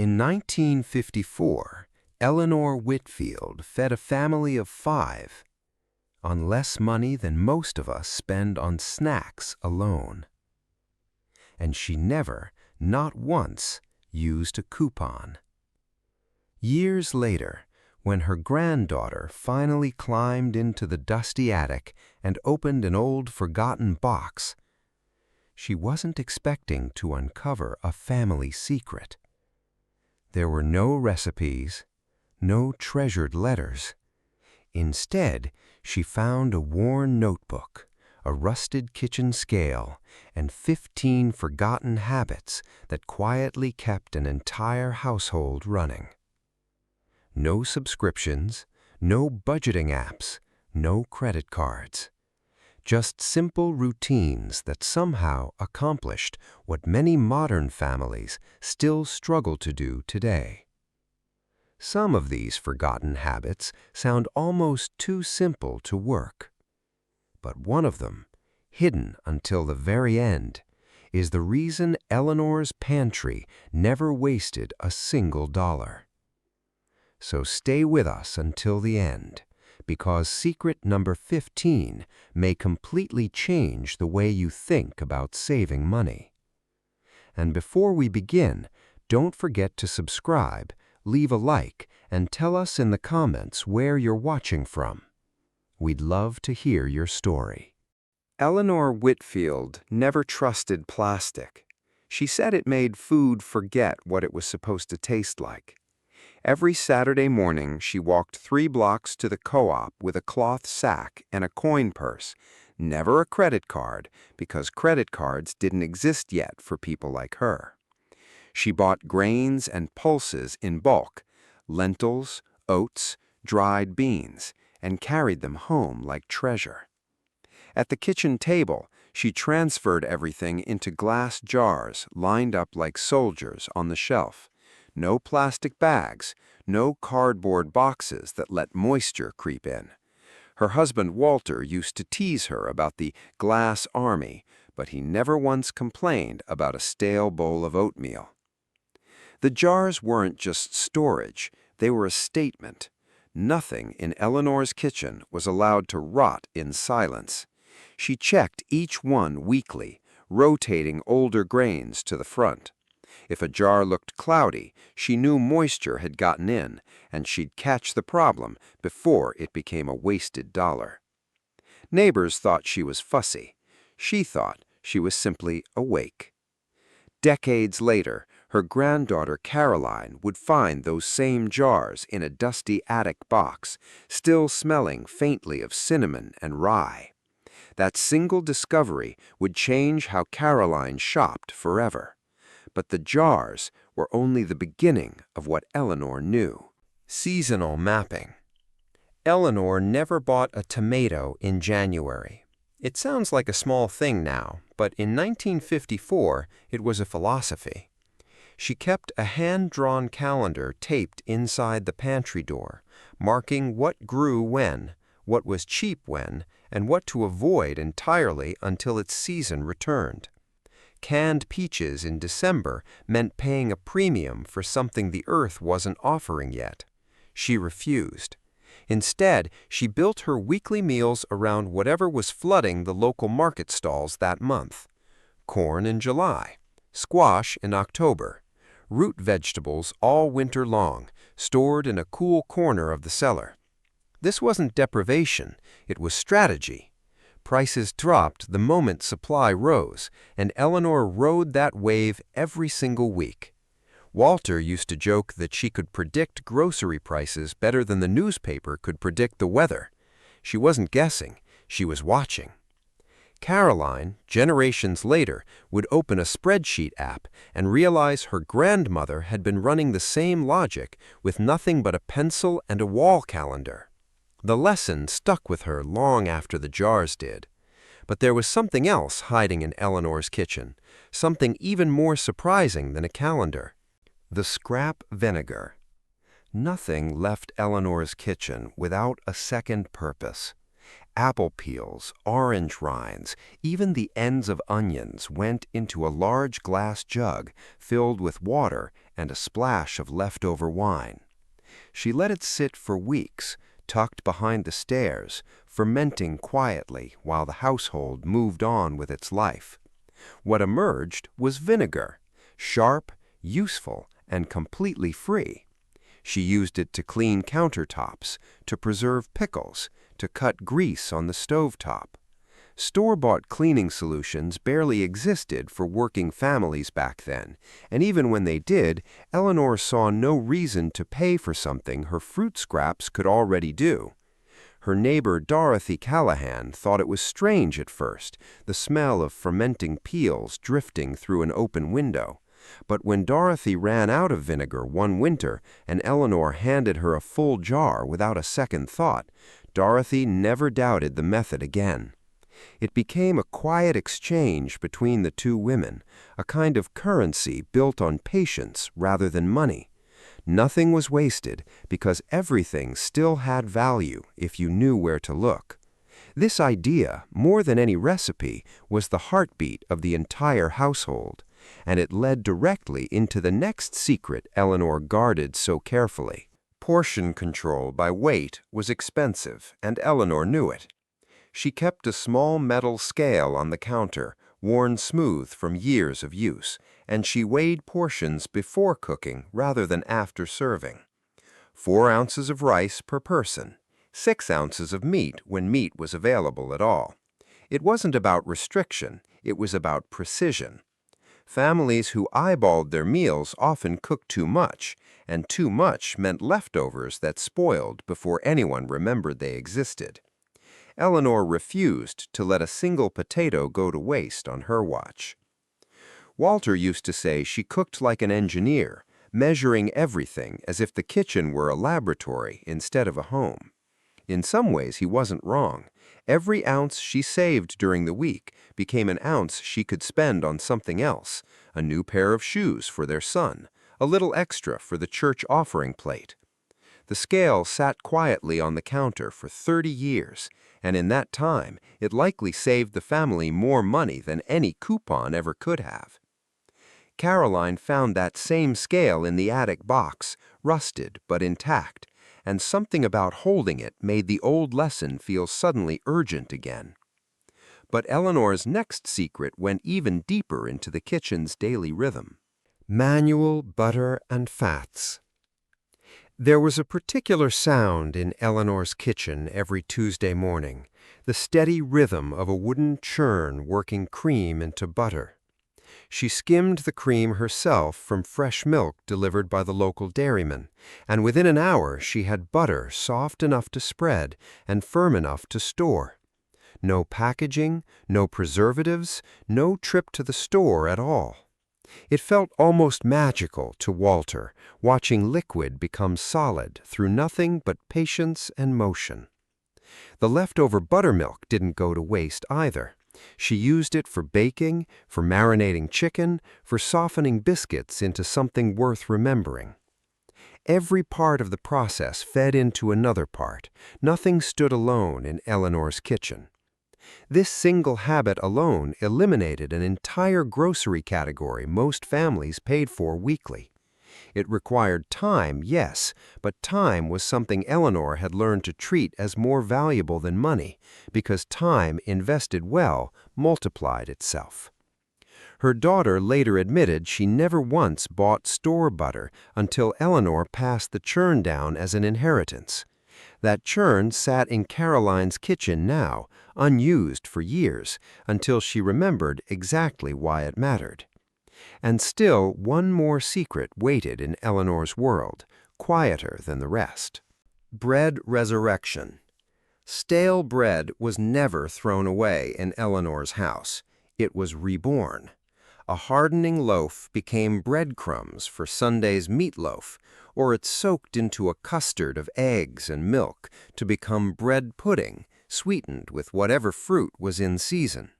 In 1954, Eleanor Whitfield fed a family of 5 on less money than most of us spend on snacks alone. And she never, not once, used a coupon. Years later, when her granddaughter finally climbed into the dusty attic and opened an old forgotten box, she wasn't expecting to uncover a family secret. There were no recipes, no treasured letters. Instead, she found a worn notebook, a rusted kitchen scale, and 15 forgotten habits that quietly kept an entire household running. No subscriptions, no budgeting apps, no credit cards. Just simple routines that somehow accomplished what many modern families still struggle to do today. Some of these forgotten habits sound almost too simple to work. But one of them, hidden until the very end, is the reason Eleanor's pantry never wasted a single dollar. So stay with us until the end, because secret number 15 may completely change the way you think about saving money. And before we begin, don't forget to subscribe, leave a like, and tell us in the comments where you're watching from. We'd love to hear your story. Eleanor Whitfield never trusted plastic. She said it made food forget what it was supposed to taste like. Every Saturday morning, she walked 3 blocks to the co-op with a cloth sack and a coin purse, never a credit card, because credit cards didn't exist yet for people like her. She bought grains and pulses in bulk, lentils, oats, dried beans, and carried them home like treasure. At the kitchen table, she transferred everything into glass jars lined up like soldiers on the shelf. No plastic bags, no cardboard boxes that let moisture creep in. Her husband Walter used to tease her about the glass army, but he never once complained about a stale bowl of oatmeal. The jars weren't just storage, they were a statement. Nothing in Eleanor's kitchen was allowed to rot in silence. She checked each one weekly, rotating older grains to the front. If a jar looked cloudy, she knew moisture had gotten in, and she'd catch the problem before it became a wasted dollar. Neighbors thought she was fussy. She thought she was simply awake. Decades later, her granddaughter Caroline would find those same jars in a dusty attic box, still smelling faintly of cinnamon and rye. That single discovery would change how Caroline shopped forever. But the jars were only the beginning of what Eleanor knew. Seasonal mapping. Eleanor never bought a tomato in January. It sounds like a small thing now, but in 1954 it was a philosophy. She kept a hand-drawn calendar taped inside the pantry door, marking what grew when, what was cheap when, and what to avoid entirely until its season returned. Canned peaches in December meant paying a premium for something the earth wasn't offering yet. She refused. Instead, she built her weekly meals around whatever was flooding the local market stalls that month. Corn in July, squash in October, root vegetables all winter long, stored in a cool corner of the cellar. This wasn't deprivation, it was strategy. Prices dropped the moment supply rose, and Eleanor rode that wave every single week. Walter used to joke that she could predict grocery prices better than the newspaper could predict the weather. She wasn't guessing, she was watching. Caroline, generations later, would open a spreadsheet app and realize her grandmother had been running the same logic with nothing but a pencil and a wall calendar. The lesson stuck with her long after the jars did. But there was something else hiding in Eleanor's kitchen, something even more surprising than a calendar. The scrap vinegar. Nothing left Eleanor's kitchen without a second purpose. Apple peels, orange rinds, even the ends of onions went into a large glass jug filled with water and a splash of leftover wine. She let it sit for weeks, tucked behind the stairs, fermenting quietly while the household moved on with its life. What emerged was vinegar, sharp, useful, and completely free. She used it to clean countertops, to preserve pickles, to cut grease on the stovetop. Store-bought cleaning solutions barely existed for working families back then, and even when they did, Eleanor saw no reason to pay for something her fruit scraps could already do. Her neighbor Dorothy Callahan thought it was strange at first, the smell of fermenting peels drifting through an open window. But when Dorothy ran out of vinegar one winter and Eleanor handed her a full jar without a second thought, Dorothy never doubted the method again. It became a quiet exchange between the two women, a kind of currency built on patience rather than money. Nothing was wasted because everything still had value if you knew where to look. This idea, more than any recipe, was the heartbeat of the entire household, and it led directly into the next secret Eleanor guarded so carefully. Portion control by weight was expensive, and Eleanor knew it. She kept a small metal scale on the counter, worn smooth from years of use, and she weighed portions before cooking rather than after serving. 4 ounces of rice per person, 6 ounces of meat when meat was available at all. It wasn't about restriction, it was about precision. Families who eyeballed their meals often cooked too much, and too much meant leftovers that spoiled before anyone remembered they existed. Eleanor refused to let a single potato go to waste on her watch. Walter used to say she cooked like an engineer, measuring everything as if the kitchen were a laboratory instead of a home. In some ways, he wasn't wrong. Every ounce she saved during the week became an ounce she could spend on something else, a new pair of shoes for their son, a little extra for the church offering plate. The scale sat quietly on the counter for 30 years, and in that time, it likely saved the family more money than any coupon ever could have. Caroline found that same scale in the attic box, rusted but intact, and something about holding it made the old lesson feel suddenly urgent again. But Eleanor's next secret went even deeper into the kitchen's daily rhythm. Manual butter and fats. There was a particular sound in Eleanor's kitchen every Tuesday morning, the steady rhythm of a wooden churn working cream into butter. She skimmed the cream herself from fresh milk delivered by the local dairyman, and within an hour she had butter soft enough to spread and firm enough to store. No packaging, no preservatives, no trip to the store at all. It felt almost magical to Walter, watching liquid become solid through nothing but patience and motion. The leftover buttermilk didn't go to waste either. She used it for baking, for marinating chicken, for softening biscuits into something worth remembering. Every part of the process fed into another part. Nothing stood alone in Eleanor's kitchen. This single habit alone eliminated an entire grocery category most families paid for weekly. It required time, yes, but time was something Eleanor had learned to treat as more valuable than money, because time invested well multiplied itself. Her daughter later admitted she never once bought store butter until Eleanor passed the churn down as an inheritance. That churn sat in Caroline's kitchen now, unused for years, until she remembered exactly why it mattered. And still one more secret waited in Eleanor's world, quieter than the rest. Bread resurrection. Stale bread was never thrown away in Eleanor's house. It was reborn. A hardening loaf became breadcrumbs for Sunday's meatloaf, or it soaked into a custard of eggs and milk to become bread pudding, sweetened with whatever fruit was in season.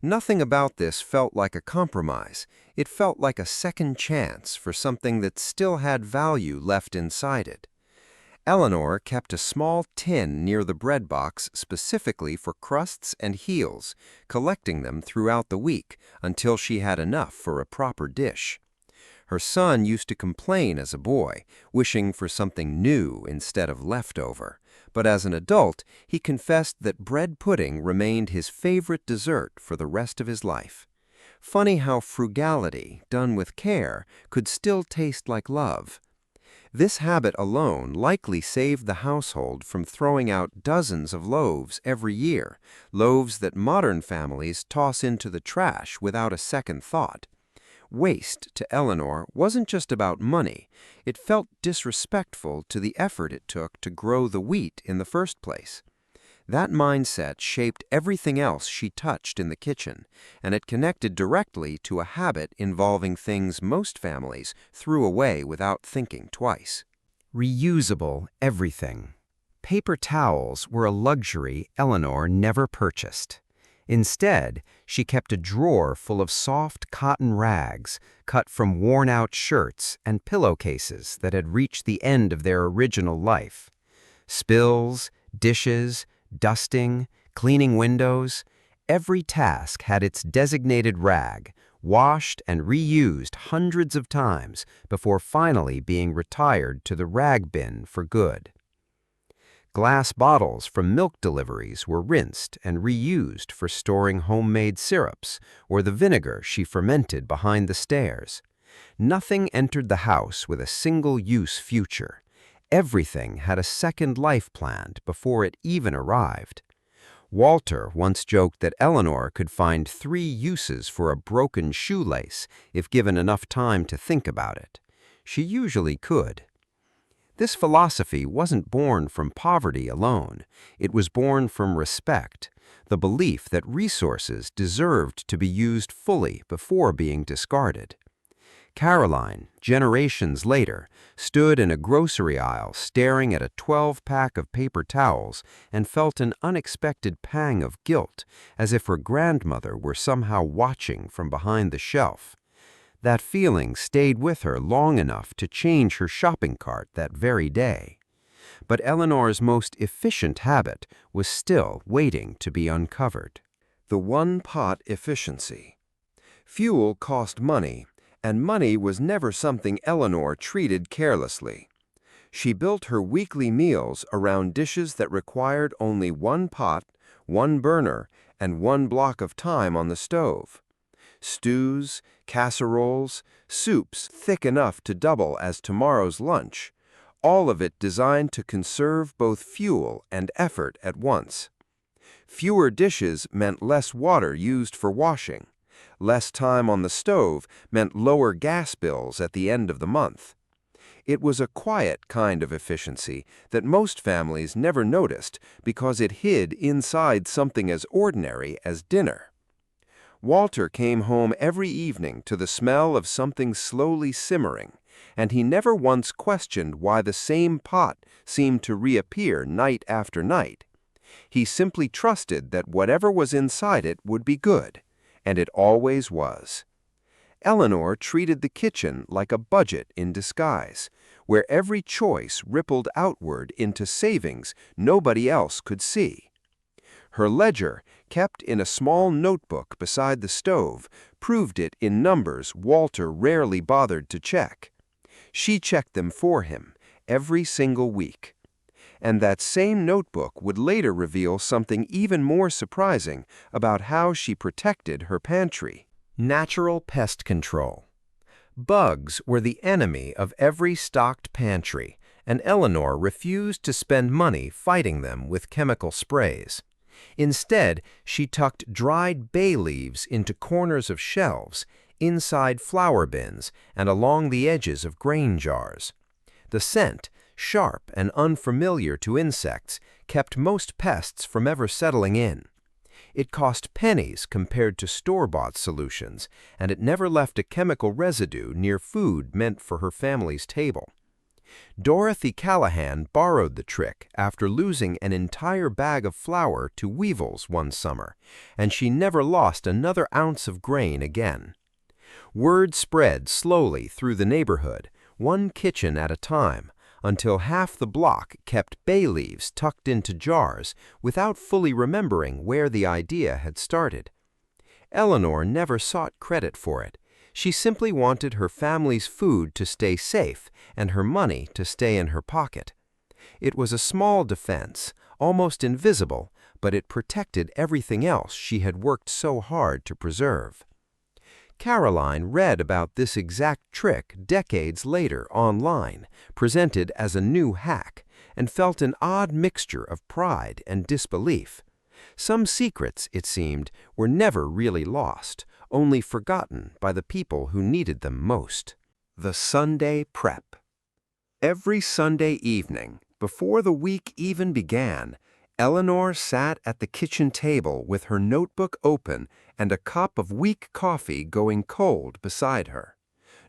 Nothing about this felt like a compromise. It felt like a second chance for something that still had value left inside it. Eleanor kept a small tin near the bread box specifically for crusts and heels, collecting them throughout the week until she had enough for a proper dish. Her son used to complain as a boy, wishing for something new instead of leftover. But as an adult, he confessed that bread pudding remained his favorite dessert for the rest of his life. Funny how frugality, done with care, could still taste like love. This habit alone likely saved the household from throwing out dozens of loaves every year, loaves that modern families toss into the trash without a second thought. Waste, to Eleanor, wasn't just about money. It felt disrespectful to the effort it took to grow the wheat in the first place. That mindset shaped everything else she touched in the kitchen, and it connected directly to a habit involving things most families threw away without thinking twice. Reusable everything. Paper towels were a luxury Eleanor never purchased. Instead, she kept a drawer full of soft cotton rags cut from worn-out shirts and pillowcases that had reached the end of their original life. Spills, dishes, dusting, cleaning windows, every task had its designated rag, washed and reused hundreds of times before finally being retired to the rag bin for good. Glass bottles from milk deliveries were rinsed and reused for storing homemade syrups or the vinegar she fermented behind the stairs. Nothing entered the house with a single-use future. Everything had a second life planned before it even arrived. Walter once joked that Eleanor could find 3 uses for a broken shoelace if given enough time to think about it. She usually could. This philosophy wasn't born from poverty alone. It was born from respect, the belief that resources deserved to be used fully before being discarded. Caroline, generations later, stood in a grocery aisle staring at a 12-pack of paper towels and felt an unexpected pang of guilt, as if her grandmother were somehow watching from behind the shelf. That feeling stayed with her long enough to change her shopping cart that very day. But Eleanor's most efficient habit was still waiting to be uncovered. The one-pot efficiency. Fuel cost money, and money was never something Eleanor treated carelessly. She built her weekly meals around dishes that required only 1 pot, 1 burner, and 1 block of time on the stove. Stews, casseroles, soups thick enough to double as tomorrow's lunch, all of it designed to conserve both fuel and effort at once. Fewer dishes meant less water used for washing. Less time on the stove meant lower gas bills at the end of the month. It was a quiet kind of efficiency that most families never noticed because it hid inside something as ordinary as dinner. Walter came home every evening to the smell of something slowly simmering, and he never once questioned why the same pot seemed to reappear night after night. He simply trusted that whatever was inside it would be good, and it always was. Eleanor treated the kitchen like a budget in disguise, where every choice rippled outward into savings nobody else could see. Her ledger, kept in a small notebook beside the stove, proved it in numbers Walter rarely bothered to check. She checked them for him every single week. And that same notebook would later reveal something even more surprising about how she protected her pantry. Natural pest control. Bugs were the enemy of every stocked pantry, and Eleanor refused to spend money fighting them with chemical sprays. Instead, she tucked dried bay leaves into corners of shelves, inside flour bins, and along the edges of grain jars. The scent, sharp and unfamiliar to insects, kept most pests from ever settling in. It cost pennies compared to store-bought solutions, and it never left a chemical residue near food meant for her family's table. Dorothy Callahan borrowed the trick after losing an entire bag of flour to weevils one summer, and she never lost another ounce of grain again. Word spread slowly through the neighborhood, one kitchen at a time, until half the block kept bay leaves tucked into jars without fully remembering where the idea had started. Eleanor never sought credit for it. She simply wanted her family's food to stay safe and her money to stay in her pocket. It was a small defense, almost invisible, but it protected everything else she had worked so hard to preserve. Caroline read about this exact trick decades later online, presented as a new hack, and felt an odd mixture of pride and disbelief. Some secrets, it seemed, were never really lost, only forgotten by the people who needed them most. The Sunday Prep. Every Sunday evening, before the week even began, Eleanor sat at the kitchen table with her notebook open and a cup of weak coffee going cold beside her.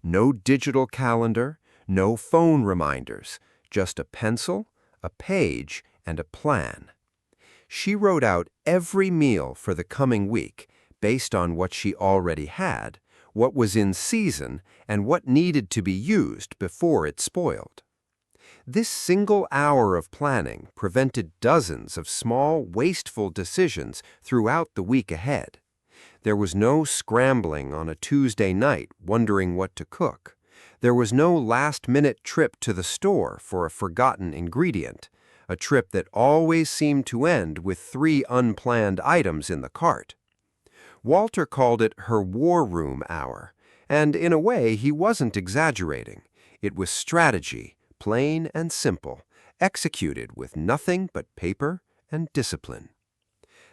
No digital calendar, no phone reminders, just a pencil, a page, and a plan. She wrote out every meal for the coming week based on what she already had, what was in season, and what needed to be used before it spoiled. This single hour of planning prevented dozens of small, wasteful decisions throughout the week ahead. There was no scrambling on a Tuesday night wondering what to cook. There was no last-minute trip to the store for a forgotten ingredient, a trip that always seemed to end with 3 unplanned items in the cart. Walter called it her war room hour, and in a way he wasn't exaggerating. It was strategy, plain and simple, executed with nothing but paper and discipline.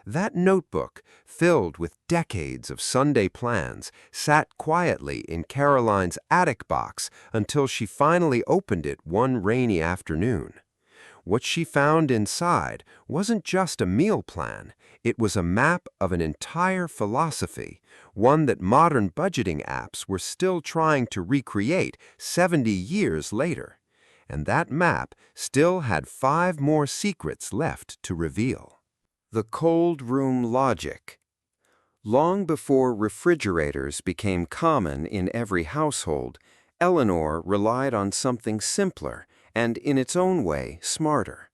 That notebook, filled with decades of Sunday plans, sat quietly in Caroline's attic box until she finally opened it one rainy afternoon. What she found inside wasn't just a meal plan, it was a map of an entire philosophy, one that modern budgeting apps were still trying to recreate 70 years later. And that map still had 5 more secrets left to reveal. The cold room logic. Long before refrigerators became common in every household, Eleanor relied on something simpler and, in its own way, smarter.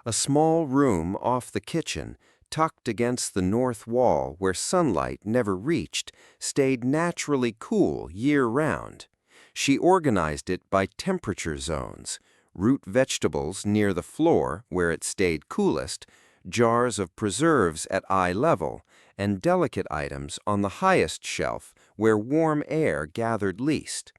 A small room off the kitchen, tucked against the north wall where sunlight never reached, stayed naturally cool year-round. She organized it by temperature zones: root vegetables near the floor where it stayed coolest, jars of preserves at eye level, and delicate items on the highest shelf where warm air gathered least.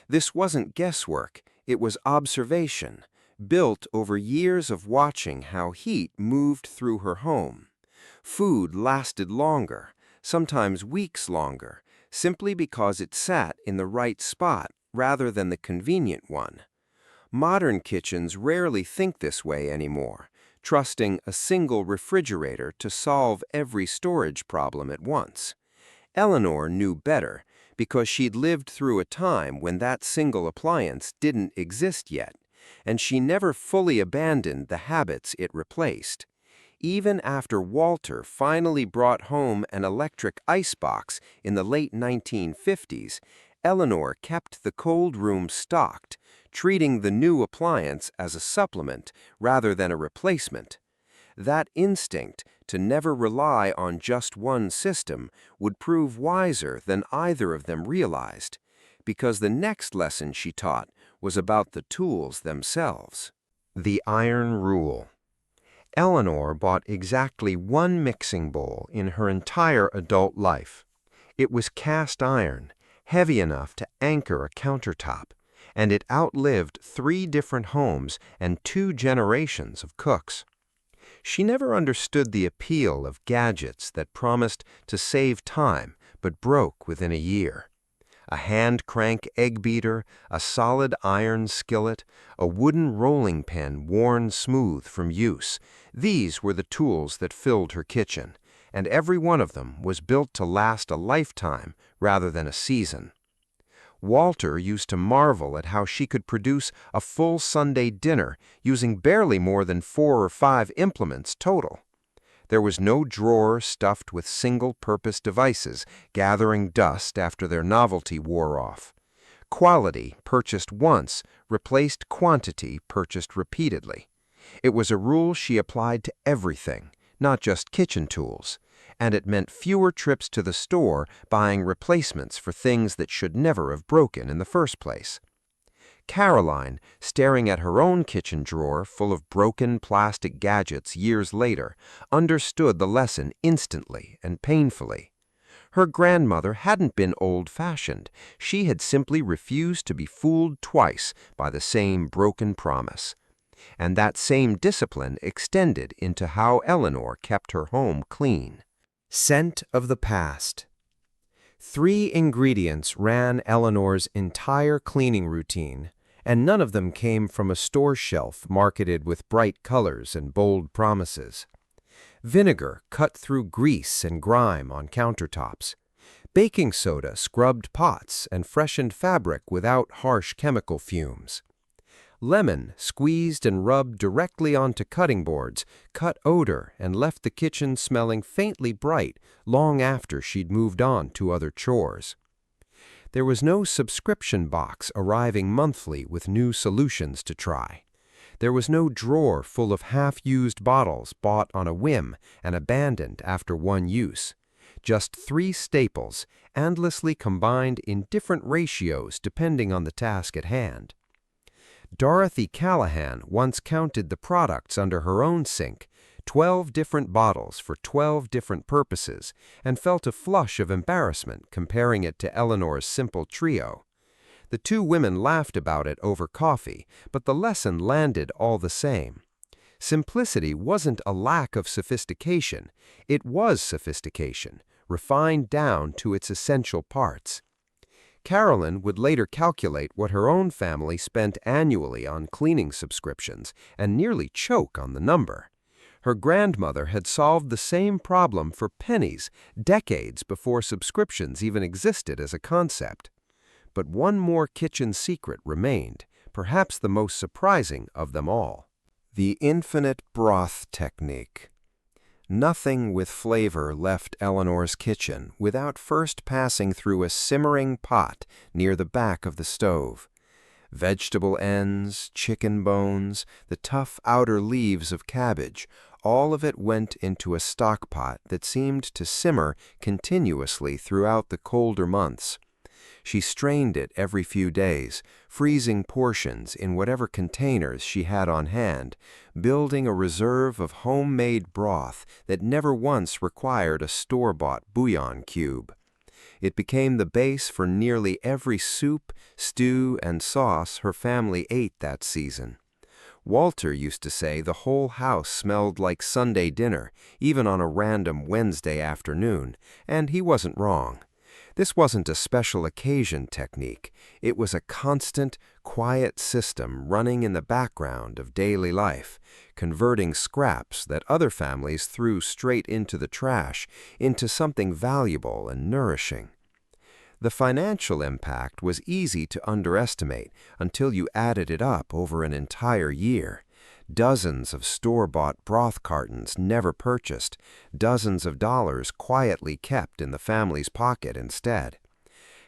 This wasn't guesswork, it was observation, built over years of watching how heat moved through her home. Food lasted longer, sometimes weeks longer, simply because it sat in the right spot rather than the convenient one. Modern kitchens rarely think this way anymore, trusting a single refrigerator to solve every storage problem at once. Eleanor knew better because she'd lived through a time when that single appliance didn't exist yet, and she never fully abandoned the habits it replaced. Even after Walter finally brought home an electric icebox in the late 1950s, Eleanor kept the cold room stocked, treating the new appliance as a supplement rather than a replacement. That instinct to never rely on just one system would prove wiser than either of them realized, because the next lesson she taught was about the tools themselves. The iron rule. Eleanor bought exactly 1 mixing bowl in her entire adult life. It was cast iron, heavy enough to anchor a countertop, and it outlived 3 different homes and 2 generations of cooks. She never understood the appeal of gadgets that promised to save time but broke within a year. A hand-crank egg beater, a solid iron skillet, a wooden rolling pin worn smooth from use. These were the tools that filled her kitchen, and every one of them was built to last a lifetime rather than a season. Walter used to marvel at how she could produce a full Sunday dinner using barely more than 4 or 5 implements total. There was no drawer stuffed with single-purpose devices gathering dust after their novelty wore off. Quality purchased once replaced quantity purchased repeatedly. It was a rule she applied to everything, not just kitchen tools, and it meant fewer trips to the store buying replacements for things that should never have broken in the first place. Caroline, staring at her own kitchen drawer full of broken plastic gadgets years later, understood the lesson instantly and painfully. Her grandmother hadn't been old-fashioned. She had simply refused to be fooled twice by the same broken promise. And that same discipline extended into how Eleanor kept her home clean. Scent of the past. 3 ingredients ran Eleanor's entire cleaning routine, and none of them came from a store shelf marketed with bright colors and bold promises. Vinegar cut through grease and grime on countertops. Baking soda scrubbed pots and freshened fabric without harsh chemical fumes. Lemon, squeezed and rubbed directly onto cutting boards, cut odor and left the kitchen smelling faintly bright long after she'd moved on to other chores. There was no subscription box arriving monthly with new solutions to try. There was no drawer full of half-used bottles bought on a whim and abandoned after one use. Just 3 staples, endlessly combined in different ratios depending on the task at hand. Dorothy Callahan once counted the products under her own sink, 12 different bottles for 12 different purposes, and felt a flush of embarrassment comparing it to Eleanor's simple trio. The 2 women laughed about it over coffee, but the lesson landed all the same. Simplicity wasn't a lack of sophistication, it was sophistication, refined down to its essential parts. Carolyn would later calculate what her own family spent annually on cleaning subscriptions and nearly choke on the number. Her grandmother had solved the same problem for pennies decades before subscriptions even existed as a concept. But one more kitchen secret remained, perhaps the most surprising of them all. The infinite broth technique. Nothing with flavor left Eleanor's kitchen without first passing through a simmering pot near the back of the stove. Vegetable ends, chicken bones, the tough outer leaves of cabbage, all of it went into a stock pot that seemed to simmer continuously throughout the colder months. She strained it every few days, freezing portions in whatever containers she had on hand, building a reserve of homemade broth that never once required a store-bought bouillon cube. It became the base for nearly every soup, stew, and sauce her family ate that season. Walter used to say the whole house smelled like Sunday dinner, even on a random Wednesday afternoon, and he wasn't wrong. This wasn't a special occasion technique. It was a constant, quiet system running in the background of daily life, converting scraps that other families threw straight into the trash into something valuable and nourishing. The financial impact was easy to underestimate until you added it up over an entire year. Dozens of store-bought broth cartons never purchased, dozens of dollars quietly kept in the family's pocket instead.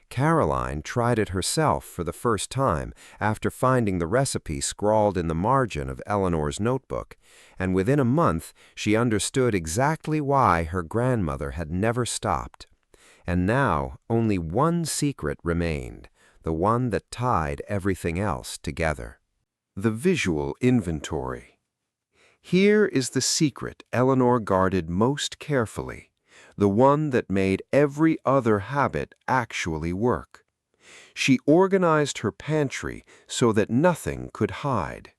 Caroline tried it herself for the first time after finding the recipe scrawled in the margin of Eleanor's notebook, and within a month she understood exactly why her grandmother had never stopped. And now only one secret remained, the one that tied everything else together. The visual inventory. Here is the secret Eleanor guarded most carefully, the one that made every other habit actually work. She organized her pantry so that nothing could hide.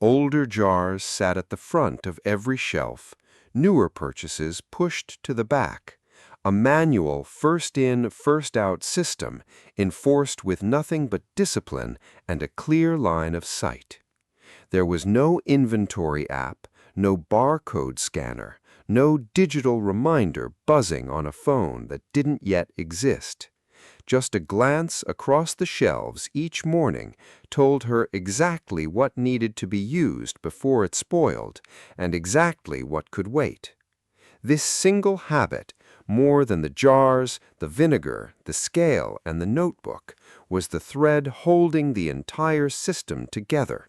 Older jars sat at the front of every shelf, newer purchases pushed to the back. A manual first-in, first-out system enforced with nothing but discipline and a clear line of sight. There was no inventory app, no barcode scanner, no digital reminder buzzing on a phone that didn't yet exist. Just a glance across the shelves each morning told her exactly what needed to be used before it spoiled and exactly what could wait. This single habit, more than the jars, the vinegar, the scale, and the notebook, was the thread holding the entire system together.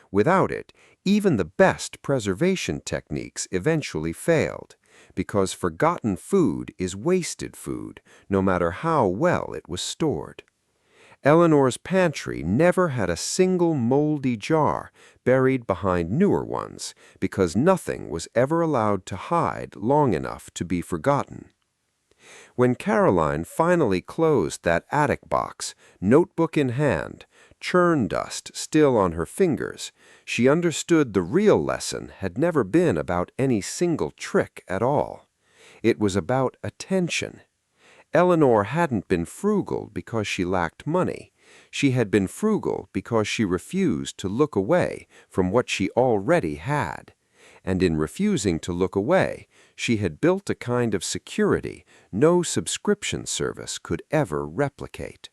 Without it, even the best preservation techniques eventually failed. because forgotten food is wasted food, no matter how well it was stored. Eleanor's pantry never had a single moldy jar buried behind newer ones, because nothing was ever allowed to hide long enough to be forgotten. When Caroline finally closed that attic box, notebook in hand, churn dust still on her fingers, she understood the real lesson had never been about any single trick at all. It was about attention. Eleanor hadn't been frugal because she lacked money. She had been frugal because she refused to look away from what she already had. And in refusing to look away, she had built a kind of security no subscription service could ever replicate.